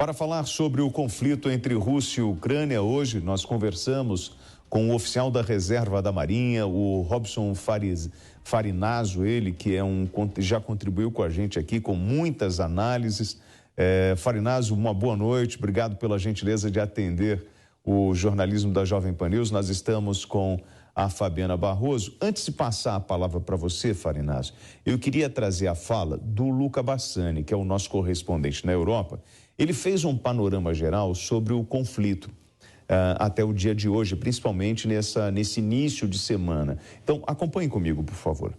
Para falar sobre o conflito entre Rússia e Ucrânia, hoje nós conversamos com o oficial da reserva da Marinha, o Robson Farinazzo, ele que já contribuiu com a gente aqui com muitas análises. Farinazzo, uma boa noite, obrigado pela gentileza de atender o jornalismo da Jovem Pan News. Nós estamos com a Fabiana Barroso. Antes de passar a palavra para você, Farinazzo, eu queria trazer a fala do Luca Bassani, que é o nosso correspondente na Europa. Ele fez um panorama geral sobre o conflito até o dia de hoje, principalmente nesse início de semana. Então, acompanhe comigo, por favor.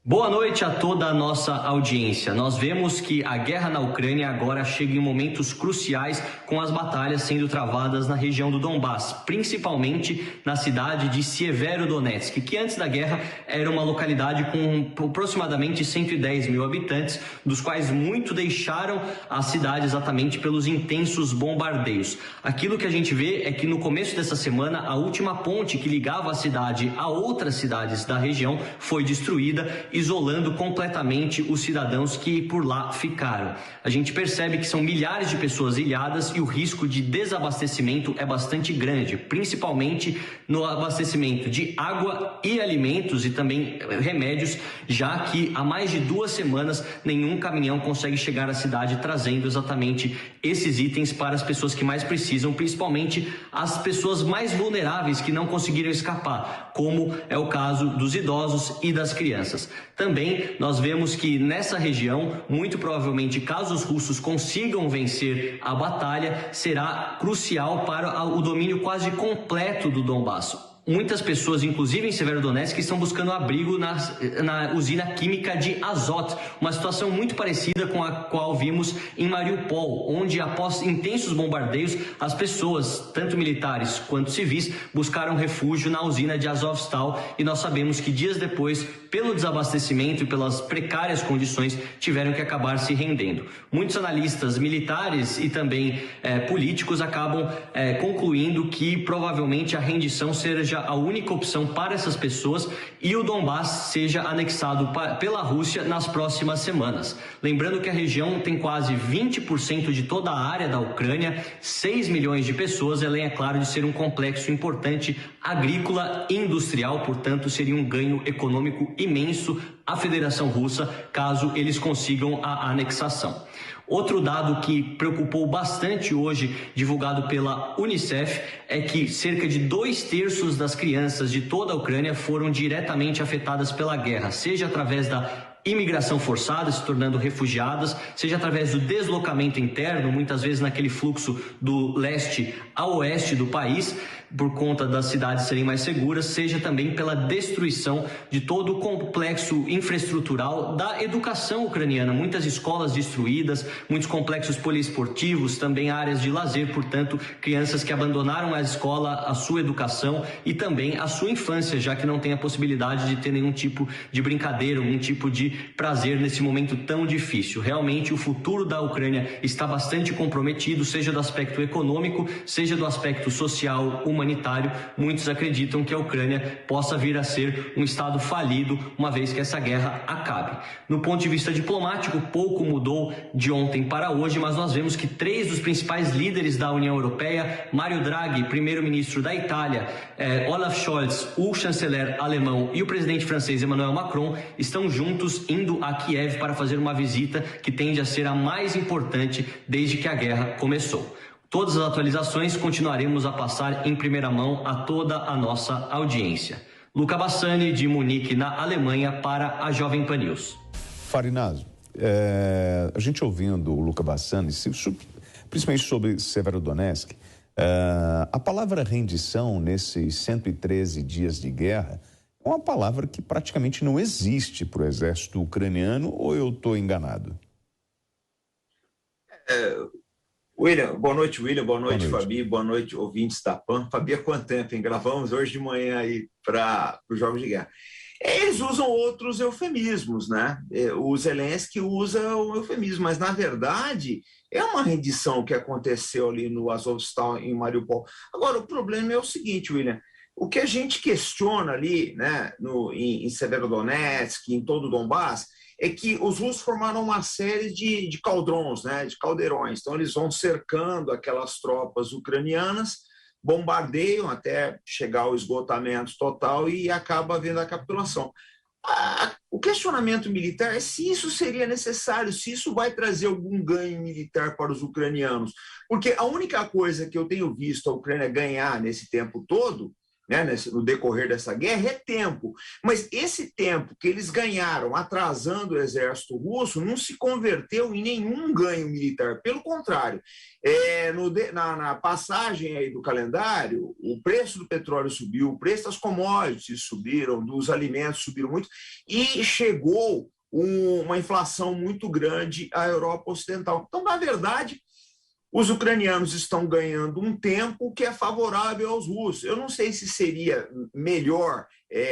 Boa noite a toda a nossa audiência. Nós vemos que a guerra na Ucrânia agora chega em momentos cruciais, com as batalhas sendo travadas na região do Donbass, principalmente na cidade de Severodonetsk, que antes da guerra era uma localidade com aproximadamente 110 mil habitantes, dos quais muito deixaram a cidade exatamente pelos intensos bombardeios. Aquilo que a gente vê é que no começo dessa semana, a última ponte que ligava a cidade a outras cidades da região foi destruída, isolando completamente os cidadãos que por lá ficaram. A gente percebe que são milhares de pessoas ilhadas e o risco de desabastecimento é bastante grande, principalmente no abastecimento de água e alimentos e também remédios, já que há mais de 2 semanas nenhum caminhão consegue chegar à cidade trazendo exatamente esses itens para as pessoas que mais precisam, principalmente as pessoas mais vulneráveis que não conseguiram escapar, como é o caso dos idosos e das crianças. Também nós vemos que nessa região, muito provavelmente, caso os russos consigam vencer a batalha, será crucial para o domínio quase completo do Donbass. Muitas pessoas, inclusive em Severodonetsk, estão buscando abrigo na usina química de Azot, uma situação muito parecida com a qual vimos em Mariupol, onde após intensos bombardeios, as pessoas, tanto militares quanto civis, buscaram refúgio na usina de Azovstal e nós sabemos que dias depois, pelo desabastecimento e pelas precárias condições, tiveram que acabar se rendendo. Muitos analistas militares e também políticos acabam concluindo que provavelmente a rendição seja a única opção para essas pessoas e o Donbass seja anexado pela Rússia nas próximas semanas. Lembrando que a região tem quase 20% de toda a área da Ucrânia, 6 milhões de pessoas, além, é claro, de ser um complexo importante agrícola e industrial, portanto, seria um ganho econômico imenso à Federação Russa, caso eles consigam a anexação. Outro dado que preocupou bastante hoje, divulgado pela Unicef, é que cerca de 2/3 das crianças de toda a Ucrânia foram diretamente afetadas pela guerra, seja através da imigração forçada, se tornando refugiadas, seja através do deslocamento interno, muitas vezes naquele fluxo do leste ao oeste do país, por conta das cidades serem mais seguras, seja também pela destruição de todo o complexo infraestrutural da educação ucraniana. Muitas escolas destruídas, muitos complexos poliesportivos, também áreas de lazer, portanto, crianças que abandonaram a escola, a sua educação e também a sua infância, já que não tem a possibilidade de ter nenhum tipo de brincadeira, algum tipo de prazer nesse momento tão difícil. Realmente, o futuro da Ucrânia está bastante comprometido, seja do aspecto econômico, seja do aspecto social, humanitário. Muitos acreditam que a Ucrânia possa vir a ser um estado falido, uma vez que essa guerra acabe. No ponto de vista diplomático, pouco mudou de ontem para hoje, mas nós vemos que 3 dos principais líderes da União Europeia, Mario Draghi, primeiro-ministro da Itália, Olaf Scholz, o chanceler alemão e o presidente francês Emmanuel Macron, estão juntos indo a Kiev para fazer uma visita que tende a ser a mais importante desde que a guerra começou. Todas as atualizações continuaremos a passar em primeira mão a toda a nossa audiência. Luca Bassani, de Munique, na Alemanha, para a Jovem Pan News. Farinazzo, a gente ouvindo o Luca Bassani, principalmente sobre Severodonetsk, a palavra rendição nesses 113 dias de guerra é uma palavra que praticamente não existe para o exército ucraniano, ou eu estou enganado? William, boa noite, boa noite, Fabi, boa noite, ouvintes da PAN. Fabi, há quanto tempo, hein? Gravamos hoje de manhã aí para os Jogos de Guerra. Eles usam outros eufemismos, né? O Zelensky usa o eufemismo, mas, na verdade, é uma rendição que aconteceu ali no Azovstal, em Mariupol. Agora, o problema é o seguinte, William, o que a gente questiona ali, né, em Severodonetsk, em todo o Donbass, é que os russos formaram uma série de caldrões, né, de caldeirões. Então, eles vão cercando aquelas tropas ucranianas, bombardeiam até chegar ao esgotamento total e acaba havendo a capitulação. O questionamento militar é se isso seria necessário, se isso vai trazer algum ganho militar para os ucranianos. Porque a única coisa que eu tenho visto a Ucrânia ganhar nesse tempo todo, né, no decorrer dessa guerra, é tempo. Mas esse tempo que eles ganharam atrasando o exército russo não se converteu em nenhum ganho militar. Pelo contrário, na passagem aí do calendário, o preço do petróleo subiu, o preço das commodities subiram, dos alimentos subiram muito, e chegou uma inflação muito grande à Europa Ocidental. Então, na verdade, os ucranianos estão ganhando um tempo que é favorável aos russos. Eu não sei se seria melhor,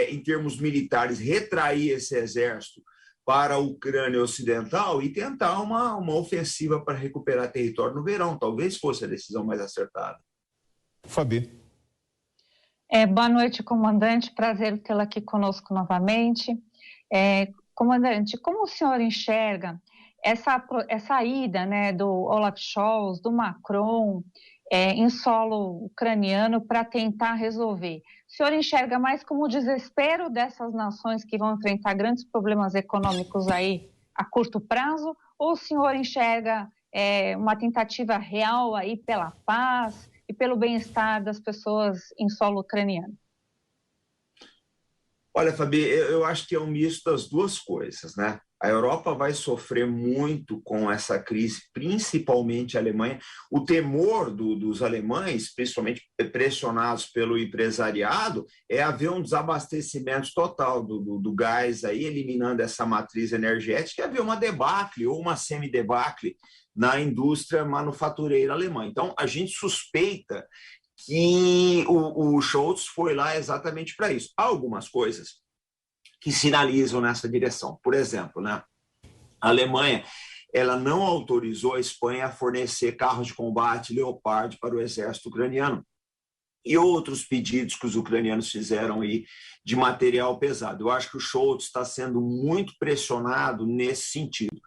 em termos militares, retrair esse exército para a Ucrânia Ocidental e tentar uma ofensiva para recuperar território no verão. Talvez fosse a decisão mais acertada. Fabi. Boa noite, comandante. Prazer tê-la aqui conosco novamente. Comandante, como o senhor enxerga essa ida, né, do Olaf Scholz, do Macron, em solo ucraniano para tentar resolver? O senhor enxerga mais como o desespero dessas nações que vão enfrentar grandes problemas econômicos aí a curto prazo, ou o senhor enxerga uma tentativa real aí pela paz e pelo bem-estar das pessoas em solo ucraniano? Olha, Fabi, eu acho que é um misto das duas coisas, né? A Europa vai sofrer muito com essa crise, principalmente a Alemanha. O temor dos alemães, principalmente pressionados pelo empresariado, é haver um desabastecimento total do gás, aí, eliminando essa matriz energética, e haver uma debacle ou uma semi-debacle na indústria manufatureira alemã. Então, a gente suspeita que o Scholz foi lá exatamente para isso. Há algumas coisas que sinalizam nessa direção. Por exemplo, né, a Alemanha ela não autorizou a Espanha a fornecer carros de combate Leopard para o exército ucraniano e outros pedidos que os ucranianos fizeram aí de material pesado. Eu acho que o Scholz está sendo muito pressionado nesse sentido.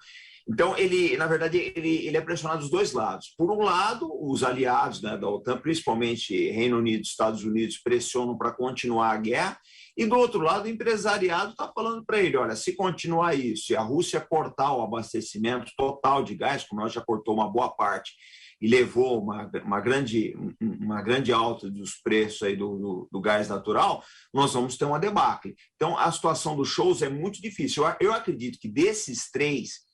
Então, na verdade, ele é pressionado dos dois lados. Por um lado, os aliados, né, da OTAN, principalmente Reino Unido e Estados Unidos, pressionam para continuar a guerra. E, do outro lado, o empresariado está falando para ele, olha, se continuar isso e a Rússia cortar o abastecimento total de gás, como ela já cortou uma boa parte, e levou uma grande alta dos preços aí do gás natural, nós vamos ter uma debacle. Então, a situação do Scholz é muito difícil. Eu acredito que desses três,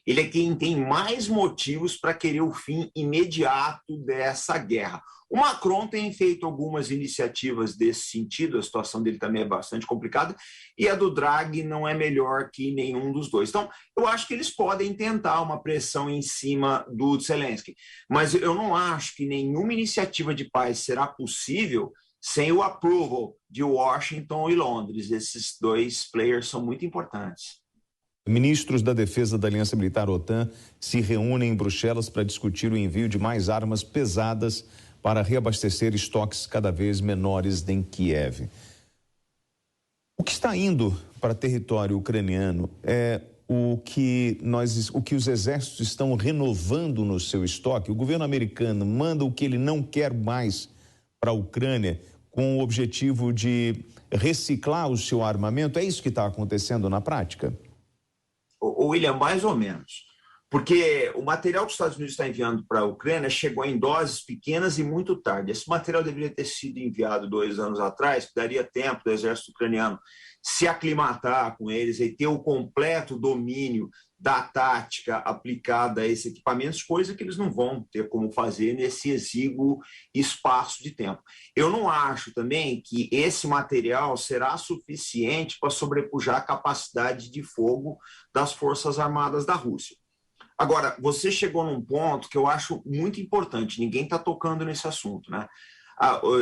ele é quem tem mais motivos para querer o fim imediato dessa guerra. O Macron tem feito algumas iniciativas desse sentido, a situação dele também é bastante complicada, e a do Draghi não é melhor que nenhum dos dois. Então, eu acho que eles podem tentar uma pressão em cima do Zelensky, mas eu não acho que nenhuma iniciativa de paz será possível sem o approval de Washington e Londres. Esses dois players são muito importantes. Ministros da Defesa da Aliança Militar OTAN se reúnem em Bruxelas para discutir o envio de mais armas pesadas para reabastecer estoques cada vez menores em Kiev. O que está indo para território ucraniano é o que os exércitos estão renovando no seu estoque. O governo americano manda o que ele não quer mais para a Ucrânia com o objetivo de reciclar o seu armamento. É isso que está acontecendo na prática? William, mais ou menos. Porque o material que os Estados Unidos está enviando para a Ucrânia chegou em doses pequenas e muito tarde. Esse material deveria ter sido enviado 2 anos atrás, que daria tempo do exército ucraniano se aclimatar com eles e ter o completo domínio da tática aplicada a esses equipamentos, coisa que eles não vão ter como fazer nesse exíguo espaço de tempo. Eu não acho também que esse material será suficiente para sobrepujar a capacidade de fogo das Forças Armadas da Rússia. Agora, você chegou num ponto que eu acho muito importante, ninguém está tocando nesse assunto, né?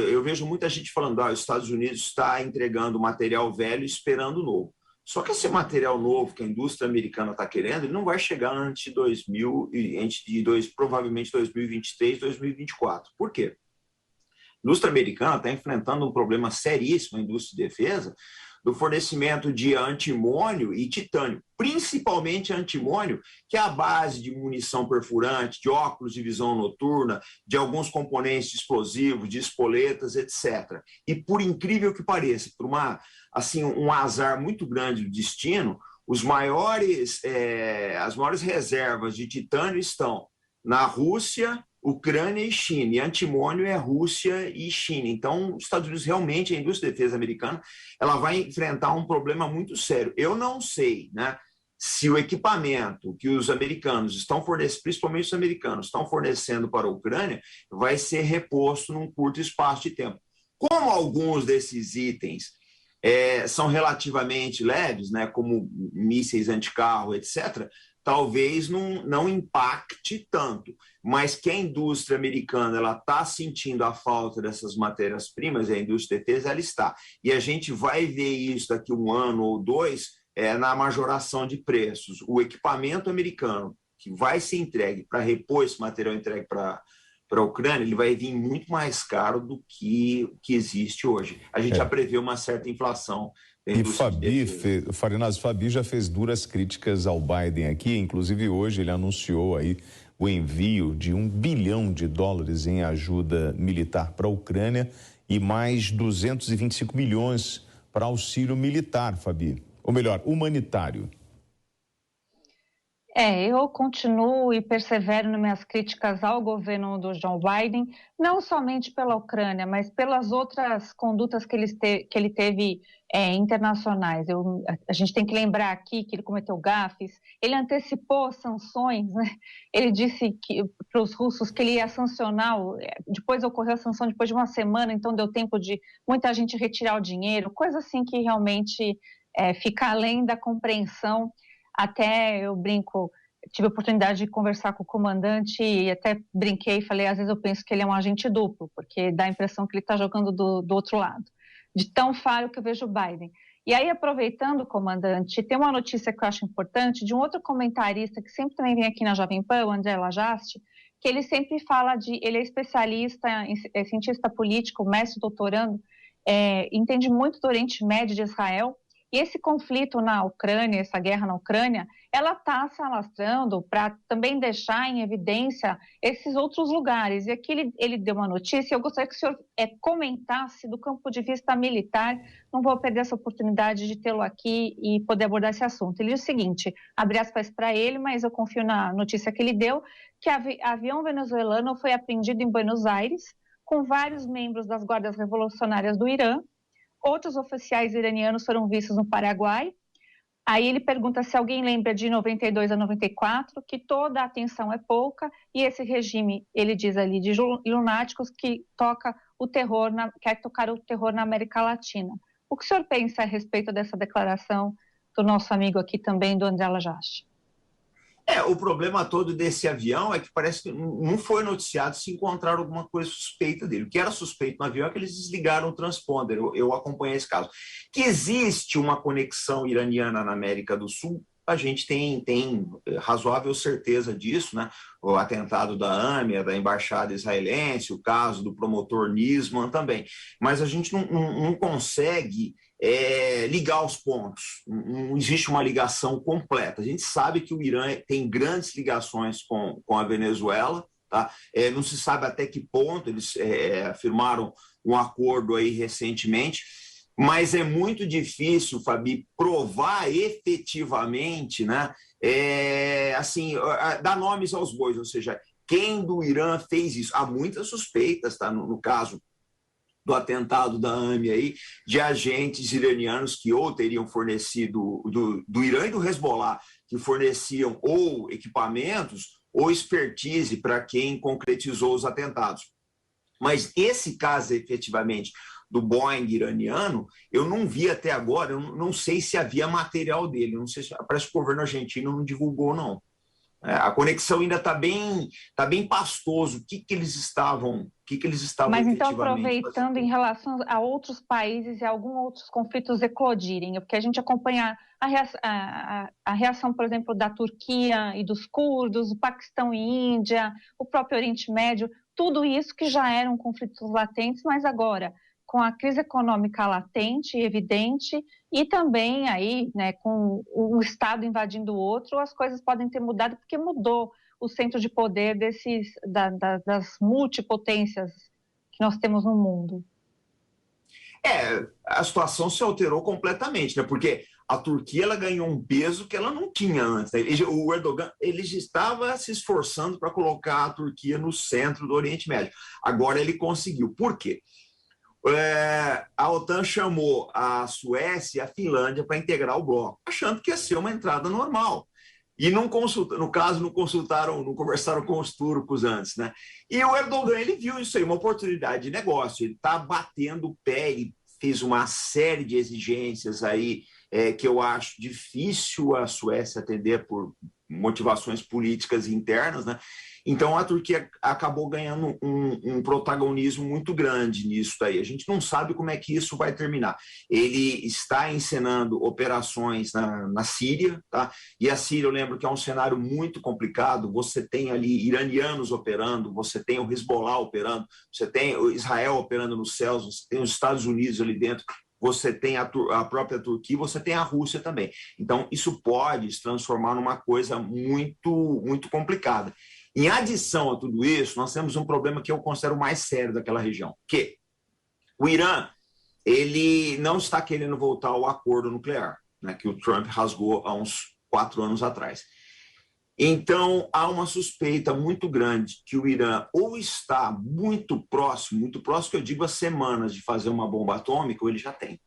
Eu vejo muita gente falando, os Estados Unidos está entregando material velho e esperando novo. Só que esse material novo que a indústria americana está querendo, ele não vai chegar antes de provavelmente 2023, 2024. Por quê? A indústria americana está enfrentando um problema seríssimo, a indústria de defesa, do fornecimento de antimônio e titânio, principalmente antimônio, que é a base de munição perfurante, de óculos de visão noturna, de alguns componentes explosivos, de espoletas, etc. E por incrível que pareça, por um azar muito grande do destino, as maiores reservas de titânio estão na Rússia, Ucrânia e China, e antimônio é Rússia e China. Então, os Estados Unidos realmente, a indústria de defesa americana, ela vai enfrentar um problema muito sério. Eu não sei, né, se o equipamento que os americanos estão fornecendo, principalmente os americanos, estão fornecendo para a Ucrânia, vai ser reposto num curto espaço de tempo. Como alguns desses itens são relativamente leves, né, como mísseis anticarro, etc., talvez não impacte tanto, mas que a indústria americana está sentindo a falta dessas matérias-primas, e a indústria de defesa ela está. E a gente vai ver isso daqui 1 ano ou 2 na majoração de preços. O equipamento americano que vai ser entregue para repor esse material entregue para a Ucrânia, ele vai vir muito mais caro do que existe hoje. A gente já prevê uma certa inflação. E Fabi já fez duras críticas ao Biden aqui, inclusive hoje ele anunciou aí o envio de $1 bilhão em ajuda militar para a Ucrânia e mais 225 milhões para auxílio militar, Fabi, ou melhor, humanitário. Eu continuo e persevero nas minhas críticas ao governo do Joe Biden, não somente pela Ucrânia, mas pelas outras condutas que ele teve internacionais. A gente tem que lembrar aqui que ele cometeu gafes, ele antecipou sanções, né? Ele disse para os russos que ele ia sancionar, depois ocorreu a sanção depois de 1 semana, então deu tempo de muita gente retirar o dinheiro, coisa assim que realmente fica além da compreensão. Até eu brinco, tive a oportunidade de conversar com o comandante e até brinquei e falei, às vezes eu penso que ele é um agente duplo, porque dá a impressão que ele está jogando do outro lado, de tão falho que eu vejo o Biden. E aí, aproveitando, comandante, tem uma notícia que eu acho importante de um outro comentarista que sempre também vem aqui na Jovem Pan, o André Lajaste, que ele sempre fala ele é especialista, é cientista político, mestre doutorando, entende muito do Oriente Médio de Israel. E esse conflito na Ucrânia, essa guerra na Ucrânia, ela está se alastrando para também deixar em evidência esses outros lugares. E aqui ele deu uma notícia, eu gostaria que o senhor comentasse do campo de vista militar, não vou perder essa oportunidade de tê-lo aqui e poder abordar esse assunto. Ele diz o seguinte, abre aspas para ele, mas eu confio na notícia que ele deu, que avião venezuelano foi apreendido em Buenos Aires, com vários membros das guardas revolucionárias do Irã. Outros oficiais iranianos foram vistos no Paraguai. Aí ele pergunta se alguém lembra de 92 a 94, que toda a atenção é pouca, e esse regime, ele diz ali, de lunáticos que quer tocar o terror na América Latina. O que o senhor pensa a respeito dessa declaração do nosso amigo aqui também, do André Lajaste? O problema todo desse avião é que parece que não foi noticiado se encontraram alguma coisa suspeita dele. O que era suspeito no avião é que eles desligaram o transponder. Eu acompanhei esse caso. Que existe uma conexão iraniana na América do Sul, a gente tem razoável certeza disso, né? O atentado da AMIA, da embaixada israelense, o caso do promotor Nisman também. Mas a gente não consegue ligar os pontos. Não existe uma ligação completa. A gente sabe que o Irã tem grandes ligações com a Venezuela, tá? Não se sabe até que ponto eles firmaram um acordo aí recentemente, mas é muito difícil, Fabi, provar efetivamente, né? Dar nomes aos bois, ou seja, quem do Irã fez isso. Há muitas suspeitas, tá? No caso do atentado da AMIA aí, de agentes iranianos que ou teriam fornecido do Irã e do Hezbollah, que forneciam ou equipamentos ou expertise para quem concretizou os atentados. Mas esse caso, efetivamente, do Boeing iraniano, eu não vi até agora, eu não sei se havia material dele, não sei parece que o governo argentino não divulgou, não. A conexão ainda está bem pastoso. O que eles estavam Mas então, aproveitando em relação a outros países e alguns outros conflitos eclodirem, porque a gente acompanha a reação, por exemplo, da Turquia e dos curdos, o Paquistão e Índia, o próprio Oriente Médio, tudo isso que já eram conflitos latentes, mas agora com a crise econômica latente e evidente, e também aí, né, com um Estado invadindo o outro, as coisas podem ter mudado, porque mudou o centro de poder das multipotências que nós temos no mundo. A situação se alterou completamente, né? Porque a Turquia ela ganhou um peso que ela não tinha antes. Né? O Erdogan ele já estava se esforçando para colocar a Turquia no centro do Oriente Médio. Agora ele conseguiu. Por quê? A OTAN chamou a Suécia e a Finlândia para integrar o bloco, achando que ia ser uma entrada normal. E no caso, não conversaram com os turcos antes, né? E o Erdogan, ele viu isso aí, uma oportunidade de negócio. Ele está batendo o pé, ele fez uma série de exigências aí que eu acho difícil a Suécia atender por motivações políticas internas, né? Então a Turquia acabou ganhando um protagonismo muito grande nisso daí. A gente não sabe como é que isso vai terminar. Ele está encenando operações na Síria, tá? E a Síria, eu lembro que é um cenário muito complicado. Você tem ali iranianos operando, você tem o Hezbollah operando, você tem o Israel operando nos céus, você tem os Estados Unidos ali dentro, você tem a própria Turquia, você tem a Rússia também. Então isso pode se transformar numa coisa muito, muito complicada. Em adição a tudo isso, nós temos um problema que eu considero mais sério daquela região, que o Irã ele não está querendo voltar ao acordo nuclear, né, que o Trump rasgou há uns 4 anos atrás. Então, há uma suspeita muito grande que o Irã ou está muito próximo que eu digo a semanas de fazer uma bomba atômica, ou ele já tem.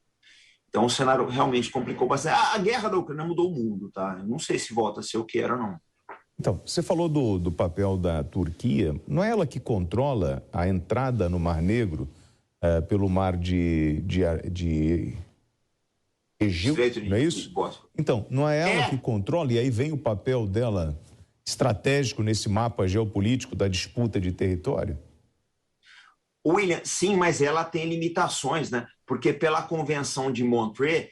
Então, o cenário realmente complicou bastante. A guerra da Ucrânia mudou o mundo, tá? Eu não sei se volta a ser o que era, não. Então, você falou do papel da Turquia. Não é ela que controla a entrada no Mar Negro pelo mar de Egeu, não é isso? Então, não é ela que controla, e aí vem o papel dela estratégico nesse mapa geopolítico da disputa de território? William, sim, mas ela tem limitações, né? Porque pela Convenção de Montreux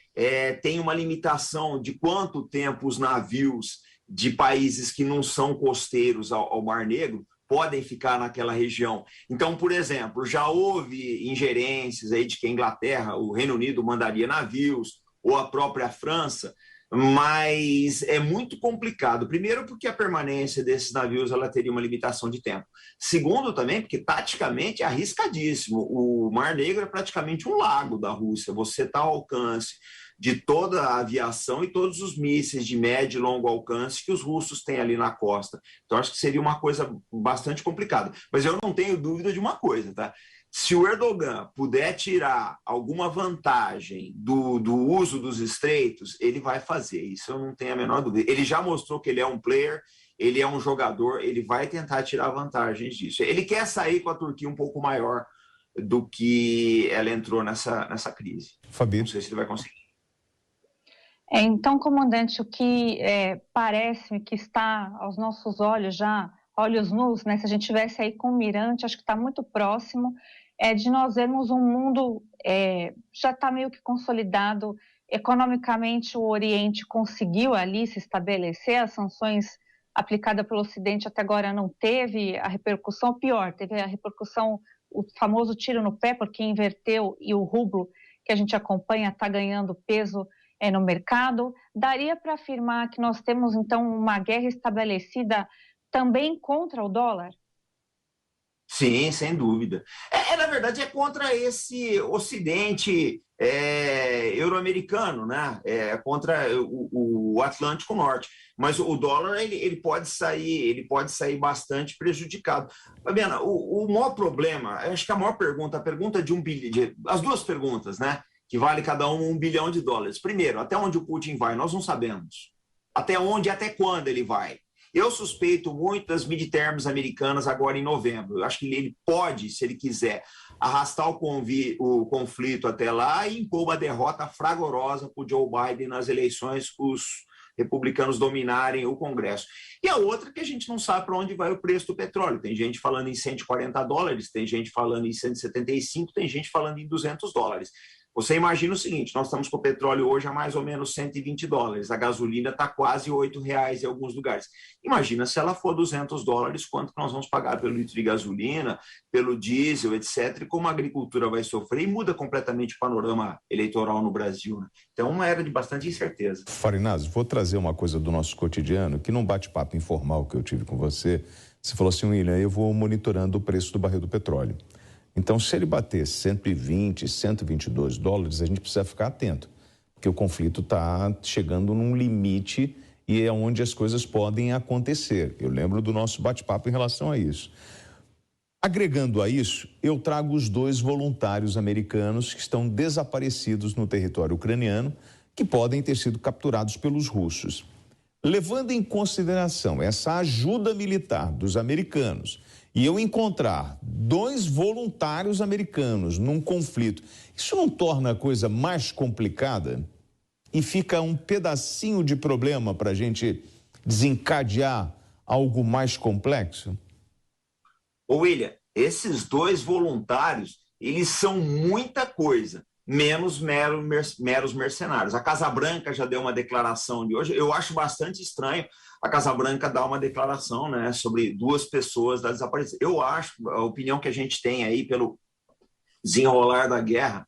tem uma limitação de quanto tempo os navios de países que não são costeiros ao Mar Negro podem ficar naquela região. Então, por exemplo, já houve ingerências aí de que a Inglaterra, o Reino Unido mandaria navios, ou a própria França, mas é muito complicado. Primeiro, porque a permanência desses navios ela teria uma limitação de tempo. Segundo, também, porque taticamente é arriscadíssimo. O Mar Negro é praticamente um lago da Rússia. Você está ao alcance de toda a aviação e todos os mísseis de médio e longo alcance que os russos têm ali na costa. Então, acho que seria uma coisa bastante complicada. Mas eu não tenho dúvida de uma coisa, tá? Se o Erdogan puder tirar alguma vantagem do uso dos estreitos, ele vai fazer. Isso eu não tenho a menor dúvida. Ele já mostrou que ele é um player, ele é um jogador, ele vai tentar tirar vantagens disso. Ele quer sair com a Turquia um pouco maior do que ela entrou nessa crise. Fabi. Não sei se ele vai conseguir. Então, comandante, o que parece-me que está aos nossos olhos já, olhos nus, né? Se a gente estivesse aí com o Mirante, acho que está muito próximo, de nós vermos um mundo, já está meio que consolidado, economicamente o Oriente conseguiu ali se estabelecer, as sanções aplicadas pelo Ocidente até agora não teve a repercussão, pior, teve a repercussão, o famoso tiro no pé, porque inverteu e o rublo que a gente acompanha está ganhando peso no mercado. Daria para afirmar que nós temos, então, uma guerra estabelecida também contra o dólar? Sim, sem dúvida. Na verdade, é contra esse Ocidente euro-americano, né? Contra o Atlântico Norte. Mas o dólar ele pode sair bastante prejudicado. Fabiana, o maior problema, acho que a maior pergunta, a pergunta de 1 bilhão, as duas perguntas, né? Que vale cada um $1 bilhão. Primeiro, até onde o Putin vai? Nós não sabemos. Até onde, até quando ele vai? Eu suspeito muito das midterms americanas agora em novembro. Eu acho que ele pode, se ele quiser, arrastar o conflito até lá e impor uma derrota fragorosa para o Joe Biden nas eleições, os republicanos dominarem o Congresso. E a outra que a gente não sabe para onde vai o preço do petróleo. Tem gente falando em $140, tem gente falando em 175, tem gente falando em $200. Você imagina o seguinte, nós estamos com o petróleo hoje a mais ou menos $120, a gasolina está quase R$8 em alguns lugares. Imagina se ela for $200, quanto que nós vamos pagar pelo litro de gasolina, pelo diesel, etc., e como a agricultura vai sofrer, e muda completamente o panorama eleitoral no Brasil, né? Então, uma era de bastante incerteza. Farinazzo, vou trazer uma coisa do nosso cotidiano, que num bate-papo informal que eu tive com você falou assim, William, eu vou monitorando o preço do barril do petróleo. Então, se ele bater 120, 122 dólares, a gente precisa ficar atento, porque o conflito está chegando num limite e é onde as coisas podem acontecer. Eu lembro do nosso bate-papo em relação a isso. Agregando a isso, eu trago os 2 voluntários americanos que estão desaparecidos no território ucraniano, que podem ter sido capturados pelos russos. Levando em consideração essa ajuda militar dos americanos e eu encontrar 2 voluntários americanos num conflito, isso não torna a coisa mais complicada? E fica um pedacinho de problema para a gente desencadear algo mais complexo? Ô William, esses 2 voluntários, eles são muita coisa, menos meros mercenários. A Casa Branca já deu uma declaração de hoje, eu acho bastante estranho a Casa Branca dar uma declaração, né, sobre 2 pessoas da desaparecida. Eu acho, a opinião que a gente tem aí pelo desenrolar da guerra,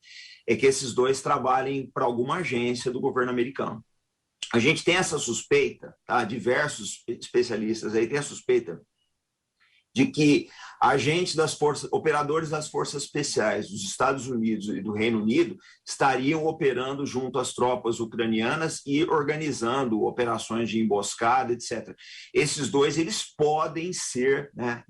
é que esses 2 trabalhem para alguma agência do governo americano. A gente tem essa suspeita, tá? Diversos especialistas aí têm a suspeita de que agentes operadores das forças especiais dos Estados Unidos e do Reino Unido estariam operando junto às tropas ucranianas e organizando operações de emboscada, etc. Esses 2, eles podem ser, né,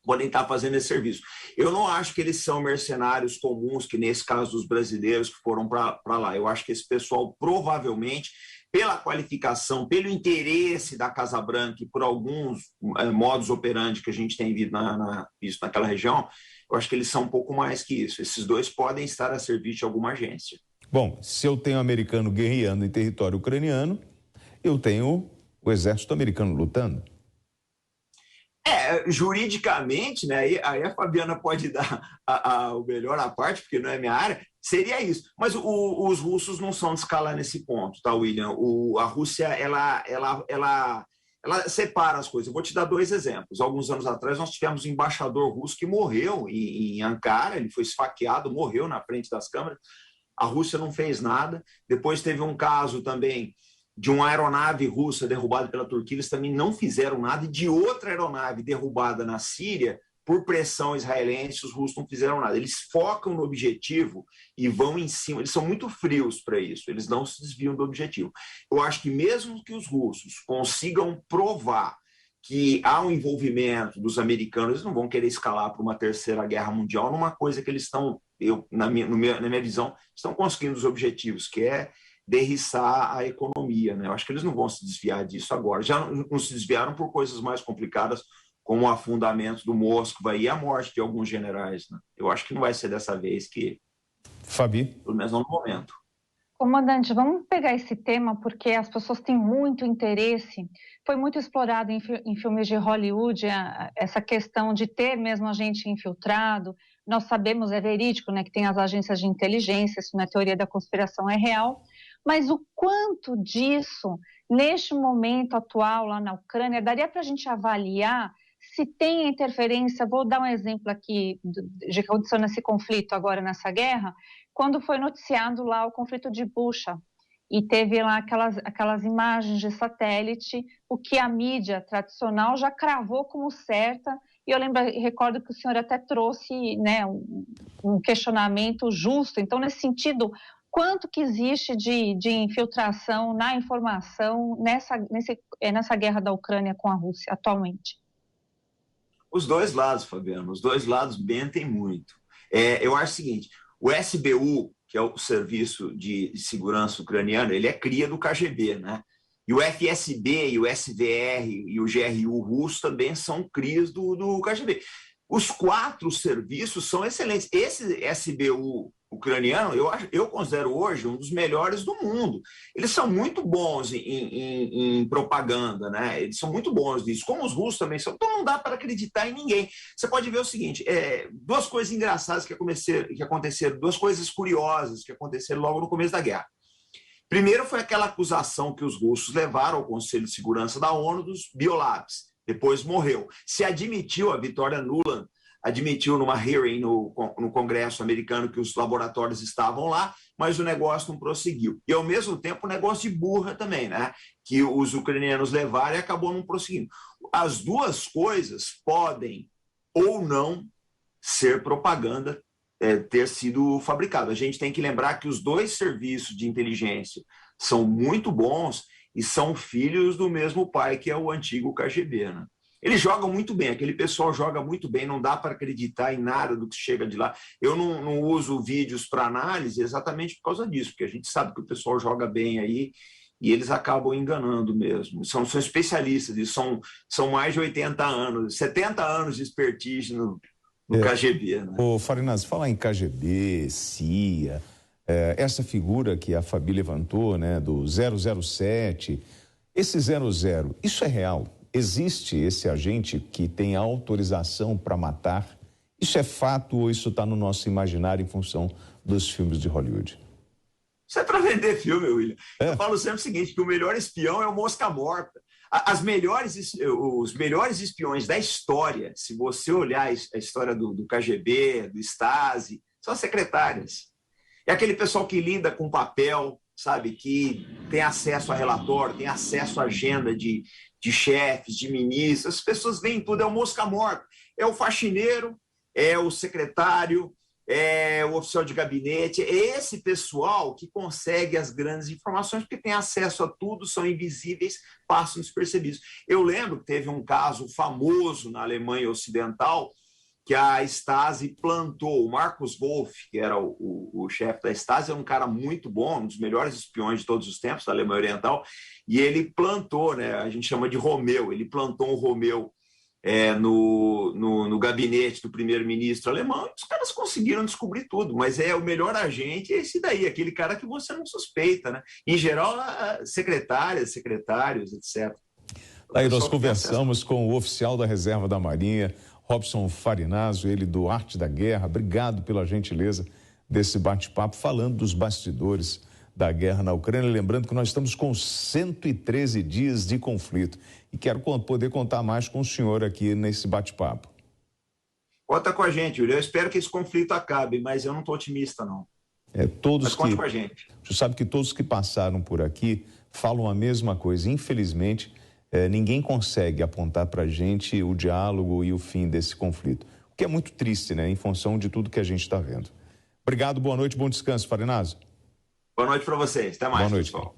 podem estar fazendo esse serviço. Eu não acho que eles são mercenários comuns, que nesse caso dos brasileiros que foram para lá. Eu acho que esse pessoal provavelmente, pela qualificação, pelo interesse da Casa Branca e por alguns modus operandi que a gente tem visto naquela região, eu acho que eles são um pouco mais que isso. Esses 2 podem estar a serviço de alguma agência. Bom, se eu tenho americano guerreando em território ucraniano, eu tenho o exército americano lutando. Juridicamente, né, aí a Fabiana pode dar o melhor à parte, porque não é minha área, seria isso. Mas os russos não são de escalar nesse ponto, tá, William? A Rússia, ela separa as coisas. Eu vou te dar 2 exemplos. Alguns anos atrás, nós tivemos um embaixador russo que morreu em Ankara, ele foi esfaqueado, morreu na frente das câmeras. A Rússia não fez nada. Depois teve um caso também de uma aeronave russa derrubada pela Turquia, eles também não fizeram nada, e de outra aeronave derrubada na Síria, por pressão israelense, os russos não fizeram nada. Eles focam no objetivo e vão em cima, eles são muito frios para isso, eles não se desviam do objetivo. Eu acho que mesmo que os russos consigam provar que há um envolvimento dos americanos, eles não vão querer escalar para uma 3ª guerra mundial numa coisa que eles estão, na minha visão, estão conseguindo os objetivos, que é derriçar a economia, né? Eu acho que eles não vão se desviar disso agora. Já não se desviaram por coisas mais complicadas, como o afundamento do Moskva e a morte de alguns generais, né? Eu acho que não vai ser dessa vez que... Fabi? Pelo menos no momento. Comandante, vamos pegar esse tema porque as pessoas têm muito interesse. Foi muito explorado em filmes de Hollywood essa questão de ter mesmo agente infiltrado. Nós sabemos, é verídico, né, que tem as agências de inteligência, isso não é teoria da conspiração, é real. Mas o quanto disso, neste momento atual lá na Ucrânia, daria para a gente avaliar se tem interferência? Vou dar um exemplo aqui de que aconteceu nesse conflito agora, nessa guerra, quando foi noticiado lá o conflito de Bucha, e teve lá aquelas imagens de satélite, o que a mídia tradicional já cravou como certa, e eu recordo que o senhor até trouxe, né, um questionamento justo. Então, nesse sentido, quanto que existe de infiltração na informação nessa guerra da Ucrânia com a Rússia atualmente? Os 2 lados, Fabiano, os 2 lados mentem muito. Eu acho o seguinte, o SBU, que é o Serviço de Segurança Ucraniano, ele é cria do KGB, né? E o FSB, e o SVR e o GRU russo também são crias do KGB. Os 4 serviços são excelentes. Esse SBU ucraniano, eu considero hoje um dos melhores do mundo. Eles são muito bons em propaganda, né? Eles são muito bons nisso, como os russos também são. Então não dá para acreditar em ninguém. Você pode ver o seguinte, duas coisas engraçadas que aconteceram, duas coisas curiosas que aconteceram logo no começo da guerra. Primeiro foi aquela acusação que os russos levaram ao Conselho de Segurança da ONU dos biolabs. Depois morreu. Se admitiu, a Victoria Nuland admitiu numa hearing no Congresso americano que os laboratórios estavam lá, mas o negócio não prosseguiu. E, ao mesmo tempo, o negócio de burra também, né? Que os ucranianos levaram e acabou não prosseguindo. As duas coisas podem ou não ser propaganda, ter sido fabricado. A gente tem que lembrar que os dois serviços de inteligência são muito bons e são filhos do mesmo pai, que é o antigo KGB, né? Eles jogam muito bem, aquele pessoal joga muito bem, não dá para acreditar em nada do que chega de lá. Eu não uso vídeos para análise exatamente por causa disso, porque a gente sabe que o pessoal joga bem aí e eles acabam enganando mesmo. São especialistas, e são mais de 80 anos, 70 anos de expertise no KGB. Né? Ô, Farinazzo, falar em KGB, CIA, essa figura que a Fabi levantou, né, do 007, esse 00, isso é real? Existe esse agente que tem autorização para matar? Isso é fato ou isso está no nosso imaginário em função dos filmes de Hollywood? Isso é para vender filme, William. Eu falo sempre o seguinte, que o melhor espião é o mosca morta. Os melhores espiões da história, se você olhar a história do KGB, do Stasi, são as secretárias. É aquele pessoal que lida com papel, sabe, que tem acesso a relatório, tem acesso à agenda de chefes, de ministros, as pessoas veem tudo, é o mosca morta, é o faxineiro, é o secretário, é o oficial de gabinete, é esse pessoal que consegue as grandes informações, porque tem acesso a tudo, são invisíveis, passam despercebidos. Eu lembro que teve um caso famoso na Alemanha Ocidental, que a Stasi plantou, o Markus Wolf, que era o chefe da Stasi, era um cara muito bom, um dos melhores espiões de todos os tempos da Alemanha Oriental, e ele plantou, né, a gente chama de Romeu, ele plantou um Romeu no gabinete do primeiro-ministro alemão, e os caras conseguiram descobrir tudo, mas o melhor agente é esse daí, aquele cara que você não suspeita, né? Em geral, secretárias, secretários, etc. Aí nós conversamos com o oficial da Reserva da Marinha, Robson Farinazzo, ele do Arte da Guerra. Obrigado pela gentileza desse bate-papo, falando dos bastidores da guerra na Ucrânia. Lembrando que nós estamos com 113 dias de conflito. E quero poder contar mais com o senhor aqui nesse bate-papo. Conta com a gente, Yuri. Eu espero que esse conflito acabe, mas eu não estou otimista, não. Mas conta com a gente. Você sabe que todos que passaram por aqui falam a mesma coisa. Infelizmente, ninguém consegue apontar para a gente o diálogo e o fim desse conflito. O que é muito triste, né? Em função de tudo que a gente está vendo. Obrigado, boa noite, bom descanso, Farinazzo. Boa noite para vocês. Até mais, boa noite, pessoal.